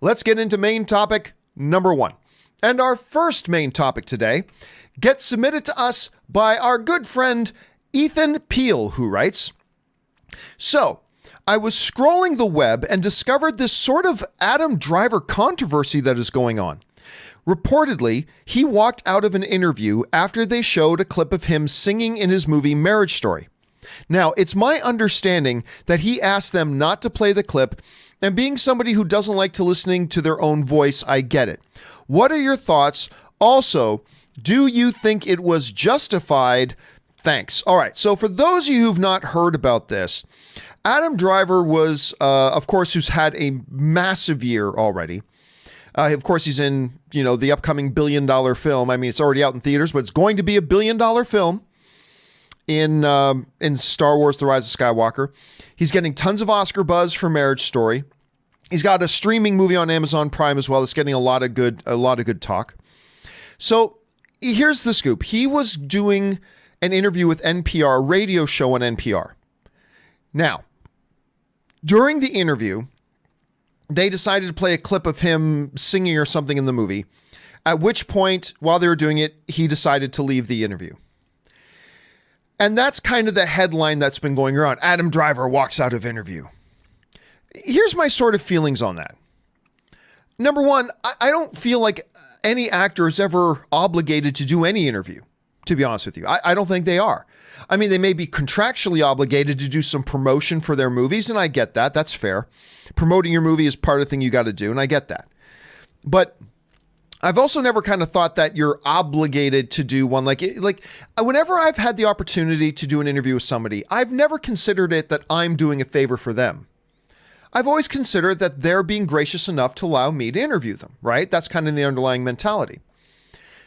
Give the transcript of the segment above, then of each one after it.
let's get into main topic number 1. And our first main topic today gets submitted to us by our good friend Ethan Peel, who writes, "So, I was scrolling the web and discovered this sort of Adam Driver controversy that is going on. Reportedly, he walked out of an interview after they showed a clip of him singing in his movie Marriage Story. Now, it's my understanding that he asked them not to play the clip, and being somebody who doesn't like to listening to their own voice, I get it. What are your thoughts? Also, do you think it was justified? Thanks." All right, so for those of you who've not heard about this, Adam Driver was, of course, who's had a massive year already. Of course, he's in, the upcoming $1 billion film. I mean, it's already out in theaters, but it's going to be a $1 billion film in Star Wars: The Rise of Skywalker. He's getting tons of Oscar buzz for Marriage Story. He's got a streaming movie on Amazon Prime as well. It's getting a lot of good talk. So here's the scoop. He was doing an interview with NPR, a radio show on NPR. Now, during the interview, they decided to play a clip of him singing or something in the movie, at which point, while they were doing it, he decided to leave the interview. And that's kind of the headline that's been going around. Adam Driver walks out of interview. Here's my sort of feelings on that. Number one, I don't feel like any actor is ever obligated to do any interview, to be honest with you. I don't think they are. I mean, they may be contractually obligated to do some promotion for their movies, and I get that. That's fair. Promoting your movie is part of the thing you got to do, and I get that. But I've also never kind of thought that you're obligated to do one. Like whenever I've had the opportunity to do an interview with somebody, I've never considered it that I'm doing a favor for them. I've always considered that they're being gracious enough to allow me to interview them, right? That's kind of the underlying mentality.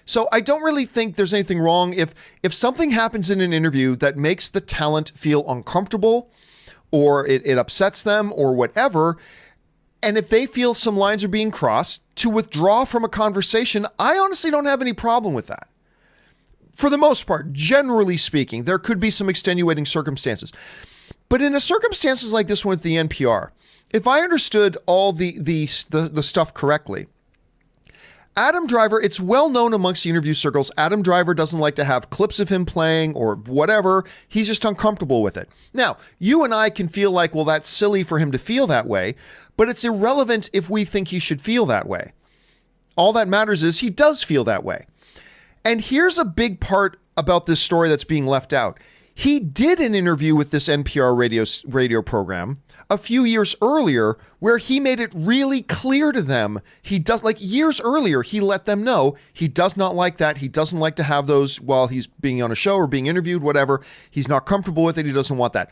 So I don't really think there's anything wrong if something happens in an interview that makes the talent feel uncomfortable or it upsets them or whatever. And if they feel some lines are being crossed, to withdraw from a conversation, I honestly don't have any problem with that. For the most part, generally speaking, there could be some extenuating circumstances. But in a circumstances like this one with the NPR, if I understood all the stuff correctly, Adam Driver, it's well known amongst the interview circles, Adam Driver doesn't like to have clips of him playing or whatever. He's just uncomfortable with it. Now, you and I can feel like, well, that's silly for him to feel that way, but it's irrelevant if we think he should feel that way. All that matters is he does feel that way. And here's a big part about this story that's being left out. He did an interview with this NPR radio program a few years earlier where he made it really clear to them he does, like years earlier, he let them know he does not like that. He doesn't like to have those while he's being on a show or being interviewed, whatever. He's not comfortable with it. He doesn't want that.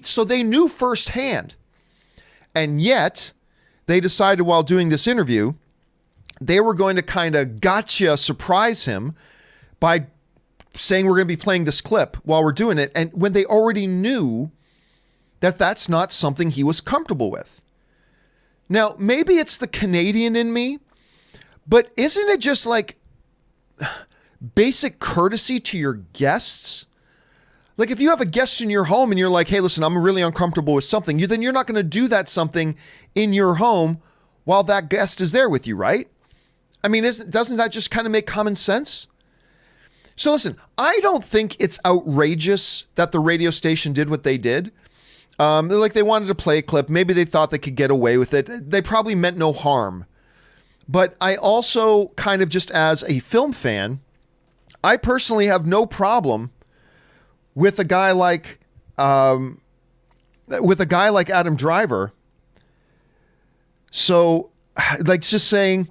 So they knew firsthand. And yet they decided while doing this interview, they were going to kind of gotcha surprise him by saying we're going to be playing this clip while we're doing it. And when they already knew that that's not something he was comfortable with. Now, maybe it's the Canadian in me, but isn't it just like basic courtesy to your guests? Like if you have a guest in your home and you're like, hey, listen, I'm really uncomfortable with something, then you're not going to do that something in your home while that guest is there with you, right? I mean, doesn't that just kind of make common sense? So listen, I don't think it's outrageous that the radio station did what they did. They wanted to play a clip. Maybe they thought they could get away with it. They probably meant no harm. But I also kind of just as a film fan, I personally have no problem with a guy like Adam Driver. So like just saying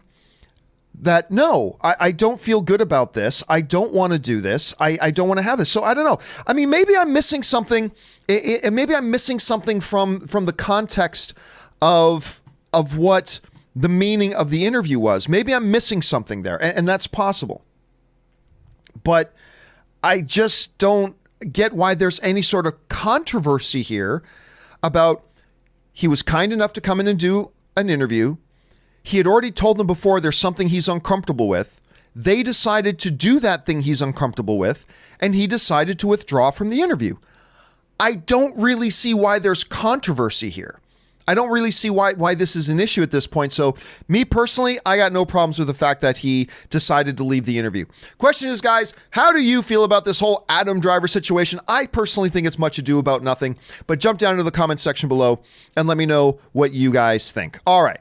that, no, I don't feel good about this. I don't want to do this. I don't want to have this. So I don't know. I mean, maybe I'm missing something. Maybe I'm missing something from the context of what the meaning of the interview was. Maybe I'm missing something there, and that's possible. But I just don't get why there's any sort of controversy here about he was kind enough to come in and do an interview. He had already told them before there's something he's uncomfortable with. They decided to do that thing he's uncomfortable with, and he decided to withdraw from the interview. I don't really see why there's controversy here. I don't really see why this is an issue at this point. So me personally, I got no problems with the fact that he decided to leave the interview. Question is, guys, how do you feel about this whole Adam Driver situation? I personally think it's much ado about nothing, but jump down into the comment section below and let me know what you guys think. All right.